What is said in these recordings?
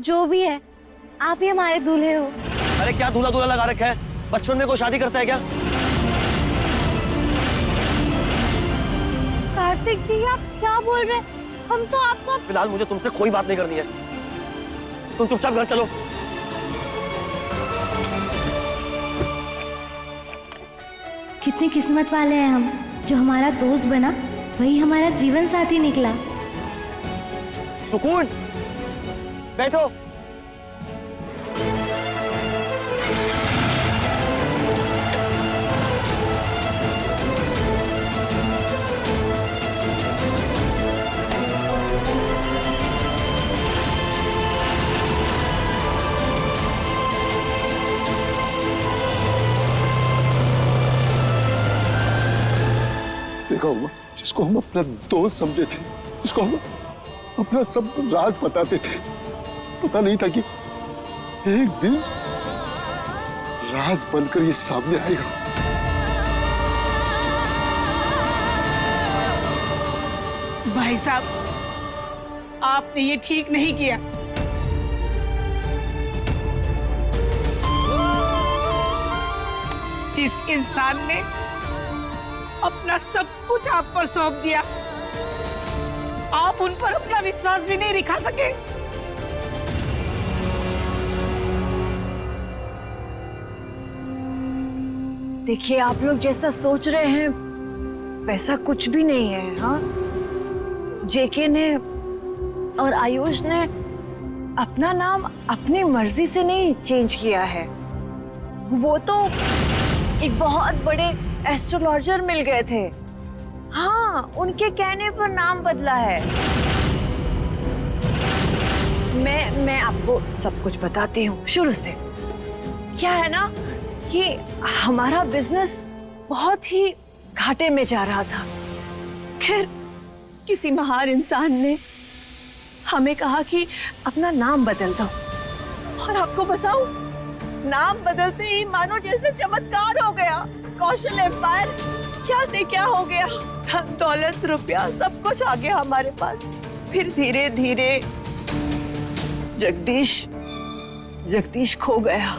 जो भी है, आप ही हमारे दूल्हे हो। अरे क्या दूल्हा दूल्हा लगा रखा है? बचपन में कोई शादी करता है क्या? कार्तिक जी, आप क्या बोल रहे हैं? हम तो आपका... फिलहाल मुझे तुमसे कोई बात नहीं करनी है, तुम चुपचाप घर चलो। कितने किस्मत वाले हैं हम, जो हमारा दोस्त बना वही हमारा जीवन साथी निकला। सुकून, बैठो। देखा हुआ जिसको हम अपना दोस्त समझे थे, जिसको हम अपना सब राज बताते थे, पता नहीं था कि एक दिन राज बनकर ये सामने आएगा। भाई साहब, आपने ये ठीक नहीं किया। जिस इंसान ने अपना सब कुछ आप पर सौंप दिया, आप उन पर अपना विश्वास भी नहीं दिखा सके। देखिए, आप लोग जैसा सोच रहे हैं वैसा कुछ भी नहीं है। हाँ, जेके ने और आयुष ने अपना नाम अपनी मर्जी से नहीं चेंज किया है। वो तो एक बहुत बड़े एस्ट्रोलॉजर मिल गए थे। हाँ, उनके कहने पर नाम बदला है। मैं आपको सब कुछ बताती हूँ शुरू से। क्या है ना कि हमारा बिजनेस बहुत ही घाटे में जा रहा था। खैर, किसी महान इंसान ने हमें कहा कि अपना नाम बदल दो, और आपको बताऊं, नाम बदलते ही मानो जैसे चमत्कार हो गया। कौशल एम्पायर क्या से क्या हो गया, धन दौलत रुपया सब कुछ आ गया हमारे पास। फिर धीरे धीरे जगदीश खो गया,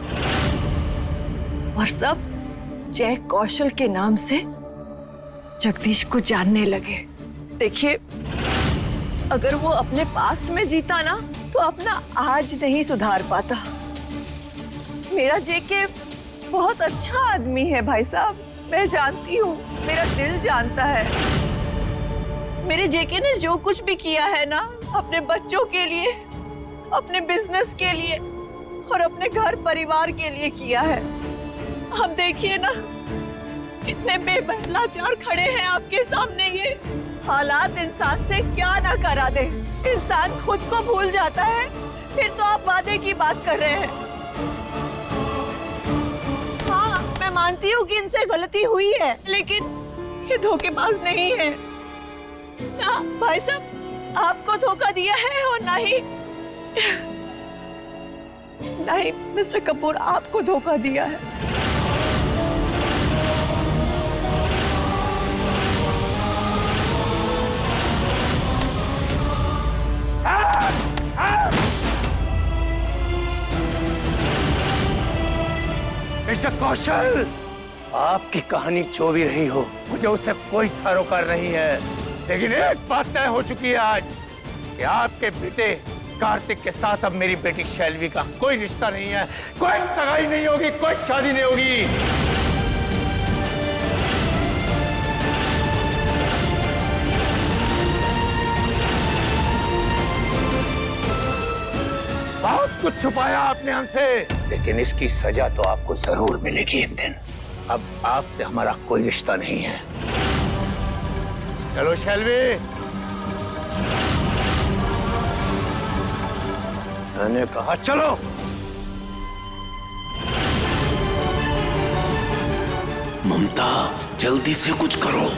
और सब जय कौशल के नाम से जगदीश को जानने लगे। देखिए, अगर वो अपने पास्ट में जीता ना तो अपना आज नहीं सुधार पाता। मेरा जेके बहुत अच्छा आदमी है भाई साहब, मैं जानती हूँ, मेरा दिल जानता है। मेरे जेके ने जो कुछ भी किया है ना, अपने बच्चों के लिए, अपने बिजनेस के लिए और अपने घर परिवार के लिए किया है। हम देखिए ना, कितने बेबस लाचार खड़े हैं आपके सामने। ये हालात इंसान से क्या ना करा दे। इंसान खुद को भूल जाता है, फिर तो आप वादे की बात कर रहे हैं। हाँ, मैं मानती हूँ कि इनसे गलती हुई है, लेकिन ये धोखेबाज नहीं है ना भाई साहब। आपको धोखा दिया है और ना ही मिस्टर कपूर आपको धोखा दिया है। मिस्टर कौशल, आपकी कहानी जो भी रही हो, मुझे उससे कोई सरोकार नहीं है, लेकिन एक बात तय हो चुकी है आज कि आपके बेटे कार्तिक के साथ अब मेरी बेटी शैलवी का कोई रिश्ता नहीं है, कोई सगाई नहीं होगी, कोई शादी नहीं होगी। बहुत कुछ छुपाया आपने हमसे, लेकिन इसकी सजा तो आपको जरूर मिलेगी एक दिन। अब आपसे हमारा कोई रिश्ता नहीं है। चलो शैलवी, मैंने कहा चलो। ममता, जल्दी से कुछ करो।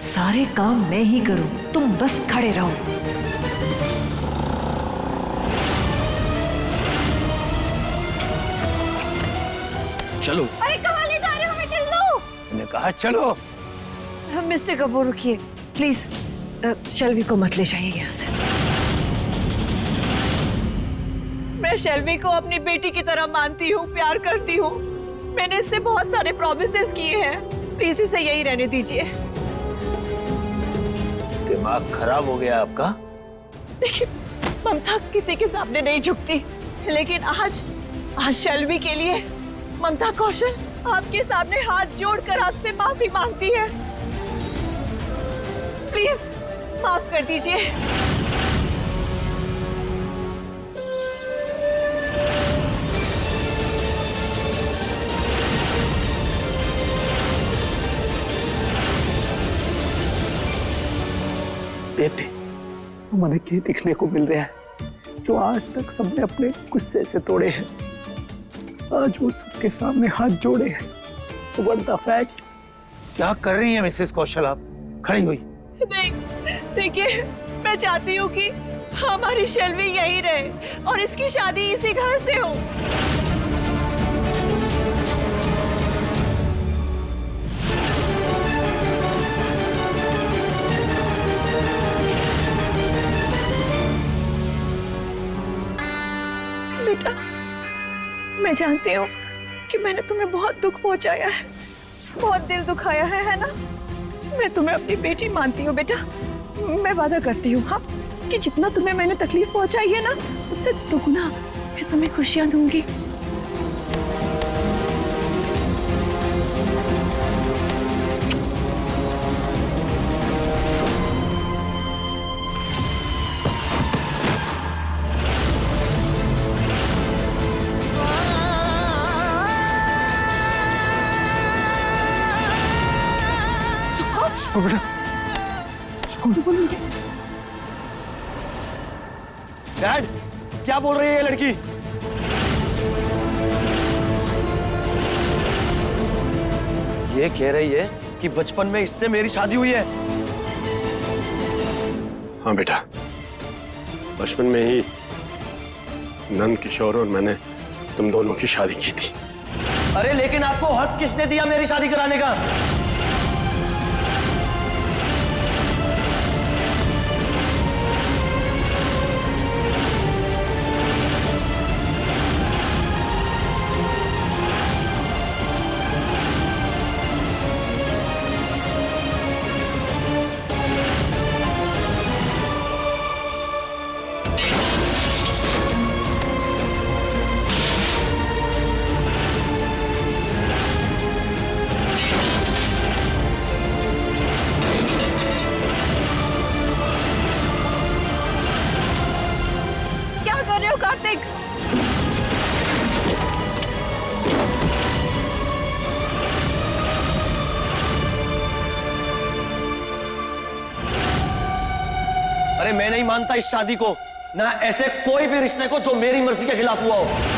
सारे काम मैं ही करूं, तुम बस खड़े रहो। चलो। अरे कहाँ ले जा रहे हो हमें? टिल्लू, मैंने कहा चलो। मिस्टर कपूर रुकिए प्लीज, शैलवी को मत ले जाइए यहाँ से। मैं मैं शैलवी को अपनी बेटी की तरह मानती हूँ, प्यार करती हूँ। मैंने इससे बहुत सारे प्रॉमिसेस किए हैं, प्लीज इसे यही रहने दीजिए। दिमाग खराब हो गया आपका? देखिए, ममता किसी के सामने नहीं झुकती, लेकिन आज शैलवी के लिए ममता कौशल आपके सामने हाथ जोड़कर आपसे माफी मांगती है। प्लीज माफ कर दीजिए। बेटे, मैंने क्या दिखने को मिल रहा है जो आज तक सबने अपने गुस्से से तोड़े हैं, आज वो सबके सामने हाथ जोड़े हैं। What the fact? क्या कर रही है मिसेस कौशल? आप खड़ी हुई। नहीं, देखिए, मैं चाहती हूँ कि हमारी शैलवी यही रहे और इसकी शादी इसी घर से हो। बेटा, मैं जानती हूँ कि मैंने तुम्हें बहुत दुख पहुंचाया है, बहुत दिल दुखाया है ना? मैं तुम्हें अपनी बेटी मानती हूँ बेटा। मैं वादा करती हूँ, हाँ, कि जितना तुम्हें मैंने तकलीफ पहुंचाई है ना, उससे दुगना मैं तुम्हें खुशियां दूंगी। बेटा, डैड, क्या बोल रही है ये लड़की? ये कह रही है कि बचपन में इससे मेरी शादी हुई है। हाँ बेटा, बचपन में ही नंद किशोर और मैंने तुम दोनों की शादी की थी। अरे लेकिन आपको हक किसने दिया मेरी शादी कराने का? कार्तिक, अरे मैं नहीं मानता इस शादी को, ना ऐसे कोई भी रिश्ते को जो मेरी मर्जी के खिलाफ हुआ हो।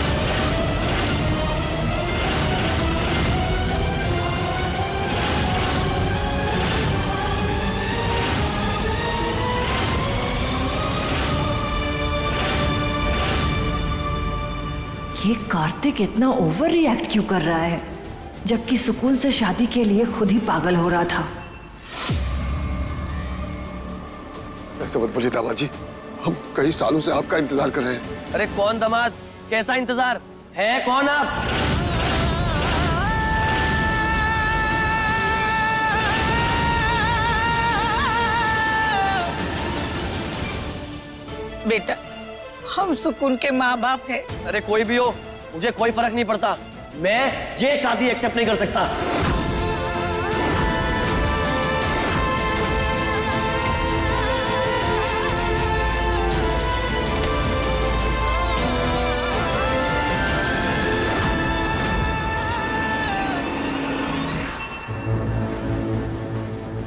ये कार्तिक इतना ओवर रिएक्ट क्यों कर रहा है, जबकि सुकून से शादी के लिए खुद ही पागल हो रहा था। ऐसे मत बोलिए दामाद जी, हम कई सालों से आपका इंतजार कर रहे हैं। अरे कौन दामाद, कैसा इंतजार है, कौन आप? बेटा, हम सुकून के माँ बाप हैं। अरे कोई भी हो, मुझे कोई फर्क नहीं पड़ता, मैं ये शादी एक्सेप्ट नहीं कर सकता।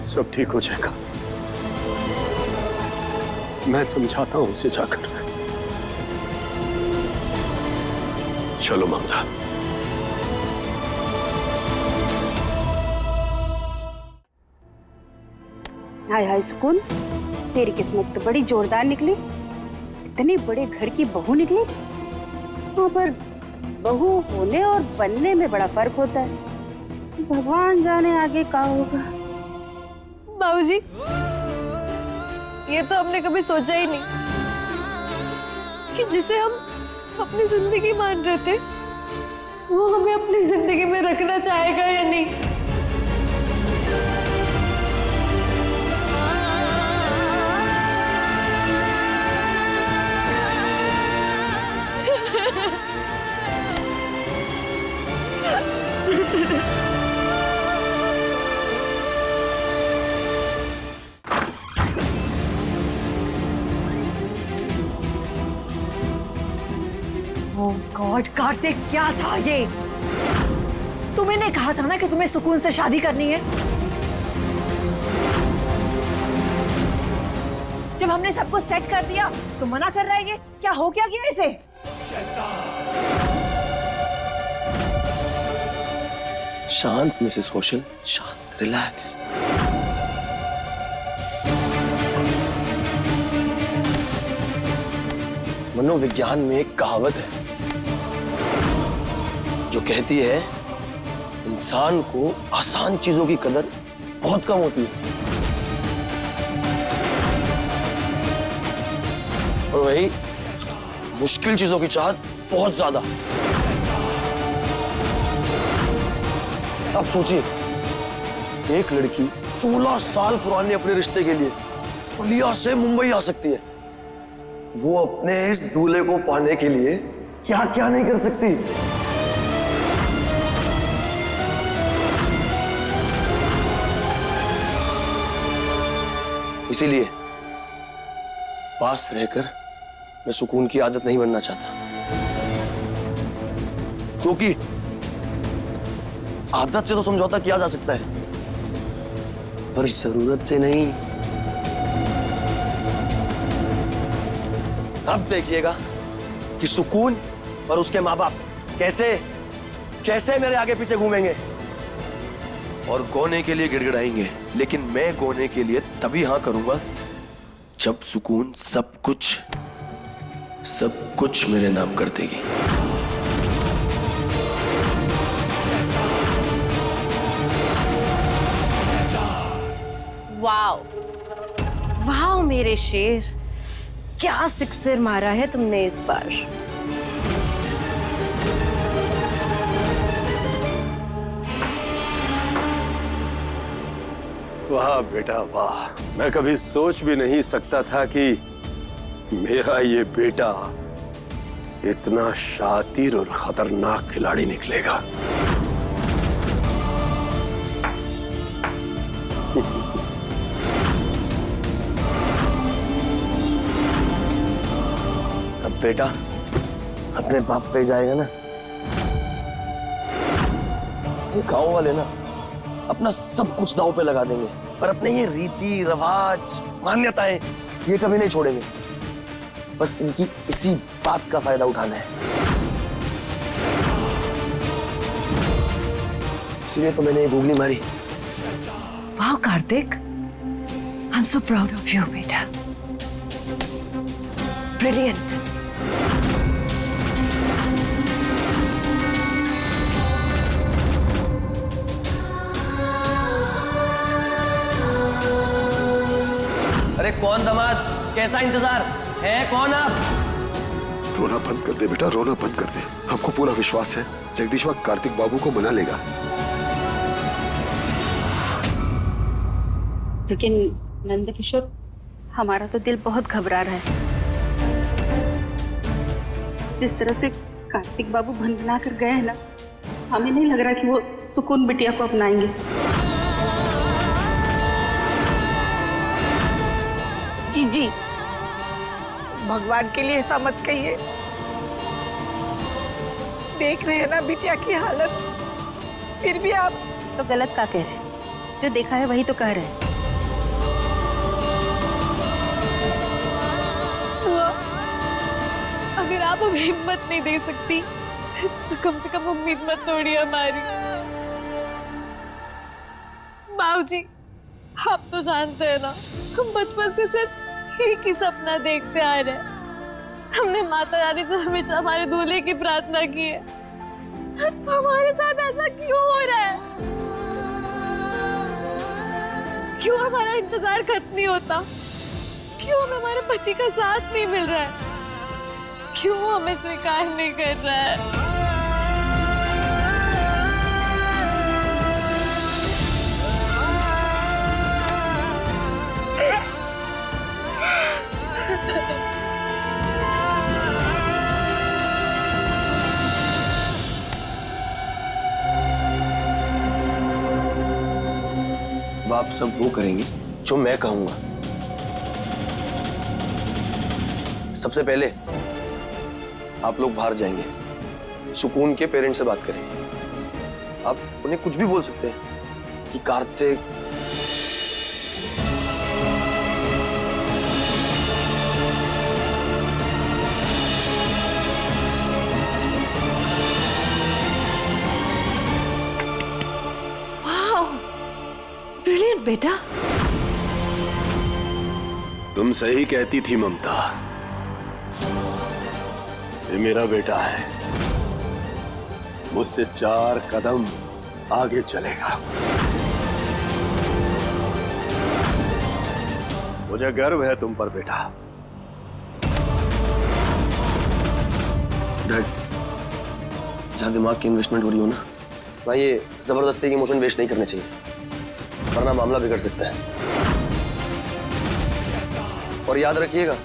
सब ठीक हो जाएगा, मैं समझाता हूं उसे जाकर। चलो ममता। हाय हाय सुकून, तेरी किस्मत तो बड़ी जोरदार निकली। इतने बड़े घर की बहू निकली। वहाँ पर बहू होने और बनने में बड़ा फर्क होता है। भगवान जाने आगे क्या होगा। बाबूजी, ये तो हमने कभी सोचा ही नहीं कि जिसे हम अपनी जिंदगी मान रहे थे, वो हमें अपनी जिंदगी में रखना चाहेगा या नहीं? ओह गॉड कार्तिक, क्या था ये? तुमने कहा था ना कि तुम्हें सुकून से शादी करनी है। जब हमने सब कुछ सेट कर दिया तो मना कर रहा है ये? क्या हो क्या गया इसे? शांत मिसेस कौशल, शांत, रिलैक्स। मनोविज्ञान में एक कहावत है जो कहती है इंसान को आसान चीजों की कदर बहुत कम होती है और वही मुश्किल चीजों की चाहत बहुत ज्यादा। अब सोचिए, एक लड़की 16 साल पुराने अपने रिश्ते के लिए बलिया से मुंबई आ सकती है। वो अपने इस दूल्हे को पाने के लिए क्या क्या नहीं कर सकती। इसीलिए पास रहकर मैं सुकून की आदत नहीं बनना चाहता, क्योंकि आदत से तो समझौता किया जा सकता है पर जरूरत से नहीं। अब देखिएगा कि सुकून और उसके माँ बाप कैसे कैसे मेरे आगे पीछे घूमेंगे और गोने के लिए गिड़गिड़ाएंगे। लेकिन मैं गोने के लिए तभी हाँ करूंगा जब सुकून सब कुछ मेरे नाम कर देगी। वाओ वाओ मेरे शेर, क्या सिक्सर मारा है तुमने इस बार। वाह बेटा वाह, मैं कभी सोच भी नहीं सकता था कि मेरा ये बेटा इतना शातिर और खतरनाक खिलाड़ी निकलेगा। अब बेटा अपने बाप पे जाएगा ना, ये गांव वाले ना अपना सब कुछ दांव पे लगा देंगे पर अपने ये रीति रिवाज मान्यताएं ये कभी नहीं छोड़ेंगे। बस इनकी इसी बात का फायदा उठाना है। इसलिए तो मैंने ये गूगली मारी। वाह Kartik, I am so proud of you बेटा, ब्रिलियंट। अरे कौन दामाद, कैसा इंतजार है, कौन आप? रोना बंद कर दे बेटा, रोना बंद कर दे। हमको पूरा विश्वास है जगदीश वह कार्तिक बाबू को मना लेगा। लेकिन नंदकिशोर, हमारा तो दिल बहुत घबरा रहा है। जिस तरह से कार्तिक बाबू भन-भना कर गए हैं ना, हमें नहीं लग रहा कि वो सुकून बिटिया को अपनाएंगे। जी भगवान के लिए ऐसा मत कहिए। देख रहे हैं ना बिटिया की हालत, फिर भी आप तो गलत का कह रहे हैं, जो देखा है वही तो कह रहे हैं। अगर आप हमें हिम्मत नहीं दे सकती तो कम से कम उम्मीद मत तोड़िए हमारी। बाबूजी, आप तो जानते हैं ना, हम बचपन से सिर्फ एक ही सपना देखते आ रहे हैं। हमने माता रानी से हमेशा हमारे दूल्हे की प्रार्थना की है, तो हमारे साथ ऐसा क्यों हो रहा है? क्यों हमारा इंतजार खत्म नहीं होता? क्यों हमें हमारे पति का साथ नहीं मिल रहा है? क्यों हमें स्वीकार नहीं कर रहा है? अब आप सब वो करेंगे जो मैं कहूंगा। सबसे पहले आप लोग बाहर जाएंगे, सुकून के पेरेंट्स से बात करेंगे। आप उन्हें कुछ भी बोल सकते हैं कि कार्तिक ब्रिलियंट बेटा। तुम सही कहती थी ममता, ये मेरा बेटा है, मुझसे 4 कदम आगे चलेगा। मुझे गर्व है तुम पर बेटा। डैड, जहां दिमाग की इन्वेस्टमेंट हो रही हो ना, वहां ये जबरदस्ती की इमोशन वेस्ट नहीं करने चाहिए, वरना मामला बिगड़ सकता है। और याद रखिएगा,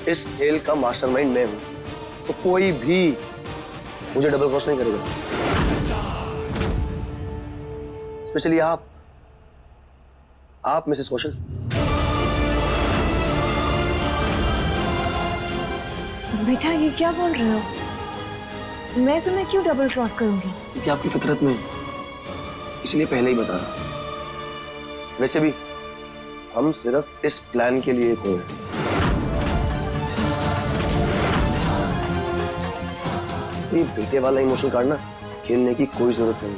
इस खेल का मास्टरमाइंड मैं हूं, तो कोई भी मुझे डबल क्रॉस नहीं करेगा। स्पेशली आप मिसेस कौशल। बेटा ये क्या बोल रहे हो? मैं तुम्हें क्यों डबल क्रॉस करूंगी? क्योंकि आपकी फितरत में, इसलिए पहले ही बता रहा। वैसे भी हम सिर्फ इस प्लान के लिए कोई हैं। ये बेटे वाला इमोशन काटना खेलने की कोई जरूरत नहीं,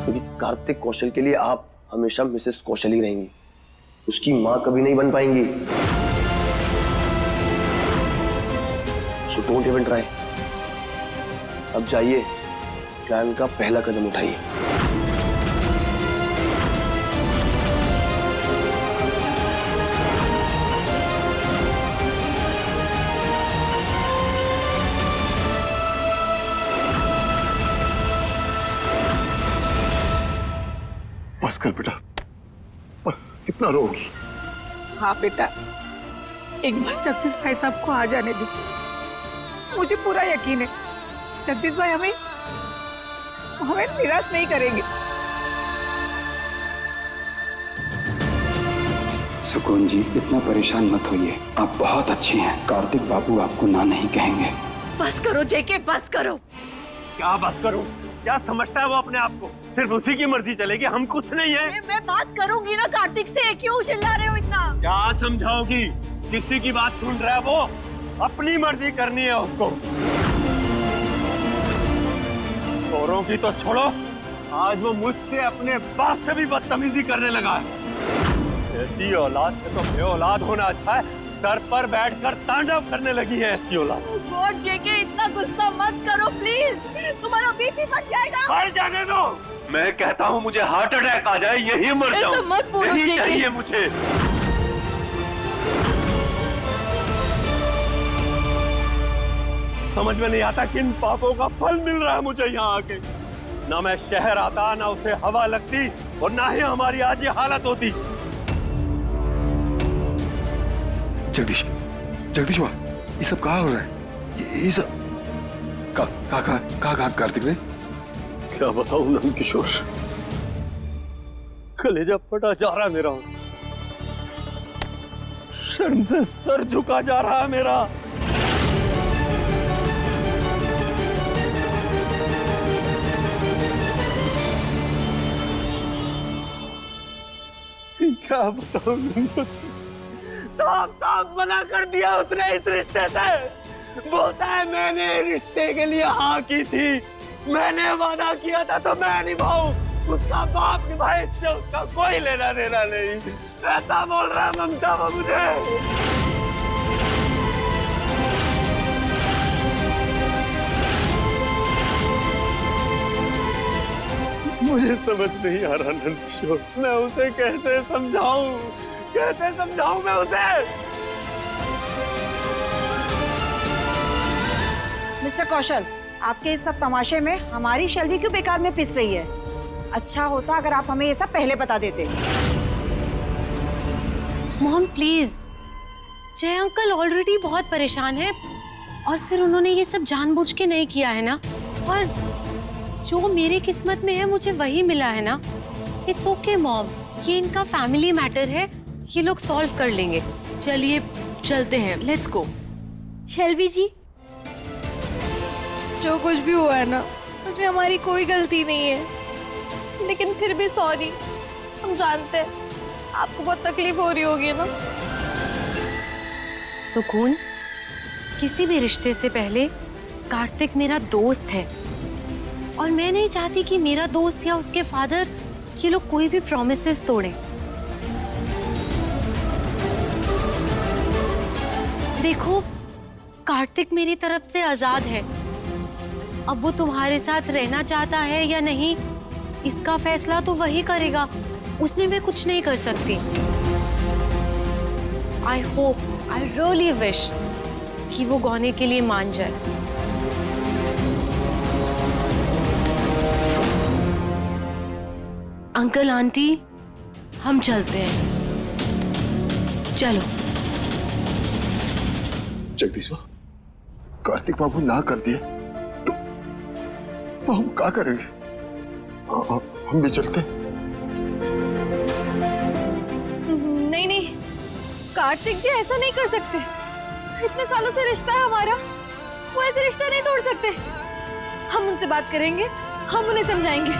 क्योंकि कार्तिक कौशल के लिए आप हमेशा मिसेस कौशल ही रहेंगी, उसकी मां कभी नहीं बन पाएंगी। So don't even try. अब जाइए, प्लान का पहला कदम उठाइए। बस कर बेटा, बस, कितना रोगी। हाँ बेटा, एक बार जगदीश भाई साहब को आ जाने दो। मुझे पूरा यकीन है जगदीश भाई हमें निराश नहीं करेंगे। सुकून जी, इतना परेशान मत होइए, आप बहुत अच्छी हैं। कार्तिक बाबू आपको ना नहीं कहेंगे। बस करो जेके, बस करो। क्या बात करूं? क्या समझता है वो अपने आप को? सिर्फ उसी की मर्जी चलेगी, हम कुछ नहीं है। मैं बात करूंगी ना कार्तिक से, क्यों चिल्ला रहे हो इतना? क्या समझाओगी? किसी की बात सुन रहा है वो? अपनी मर्जी करनी है उसको। औरों की तो छोड़ो, आज वो मुझसे अपने बाप से भी बदतमीजी करने लगा है। ऐसी औलाद से तो बेऔलाद होना अच्छा है। सर पर बैठकर तांडव करने लगी है ऐसी औलाद। गॉड जेके, इतना गुस्सा मत करो प्लीज, तुम्हारा बीपी बढ़ जाएगा। मर जाने दो। मैं कहता हूँ मुझे हार्ट अटैक आ जाए, यही मर जाऊं। ऐसा मत बोलो यही जेके। चाहिए मुझे। समझ में नहीं आता किन पापों का फल मिल रहा है मुझे यहाँ आके। ना मैं शहर आता, ना उसे हवा लगती, और ना ही हमारी आज ये हालत होती। जगदीश वाह, ये सब कहाँ हो रहा है? ये सब कहाँ कार्तिक ने? क्या बताऊं नंद किशोर, कलेजा फटा जा रहा है मेरा, शर्म से सर झुका जा रहा है मेरा। क्या बताऊं, साफ साफ मना कर दिया उसने इस रिश्ते से। बोलता है मैंने रिश्ते के लिए हाँ की थी, मैंने वादा किया था तो मैं निभाऊं, उसका बाप निभाए, इससे उसका कोई लेना देना नहीं। ऐसा बोल रहा है ममता वो मुझे। मुझे समझ नहीं आ रहा नंद किशोर, मैं उसे कैसे समझाऊं मैं उसे? मिस्टर कौशल, आपके इस सब तमाशे में हमारी शैलवी क्यों बेकार में पिस रही है? अच्छा होता अगर आप हमें ये सब पहले बता देते। मॉम प्लीज, जय अंकल ऑलरेडी बहुत परेशान है और फिर उन्होंने ये सब जानबूझ के नहीं किया है ना, और जो मेरी किस्मत में है मुझे वही मिला है ना। इट्स ओके मॉम, ये इनका फैमिली मैटर है, ये लोग सॉल्व कर लेंगे। चलिए चलते हैं, लेट्स गो। शैलवी जी, जो कुछ भी हुआ है ना, उसमें हमारी कोई गलती नहीं है, लेकिन फिर भी सॉरी। हम जानते हैं आपको बहुत तकलीफ हो रही होगी ना। सुकून, किसी भी रिश्ते से पहले कार्तिक मेरा दोस्त है और मैं नहीं चाहती कि मेरा दोस्त या उसके फादर ये लोग कोई भी प्रॉमिसेस तोड़े। देखो, कार्तिक मेरी तरफ से आजाद है। अब वो तुम्हारे साथ रहना चाहता है या नहीं, इसका फैसला तो वही करेगा, उसमें मैं कुछ नहीं कर सकती। I hope, I really wish कि वो गौने के लिए मान जाए। अंकल आंटी, हम चलते हैं, चलो। जगदीश माँ, कार्तिक बाबू ना कर दिए तो हम क्या करेंगे? हम भी चलते। नहीं नहीं, कार्तिक जी ऐसा नहीं कर सकते। इतने सालों से रिश्ता है हमारा, वो ऐसे रिश्ता नहीं तोड़ सकते। हम उनसे बात करेंगे, हम उन्हें समझाएंगे।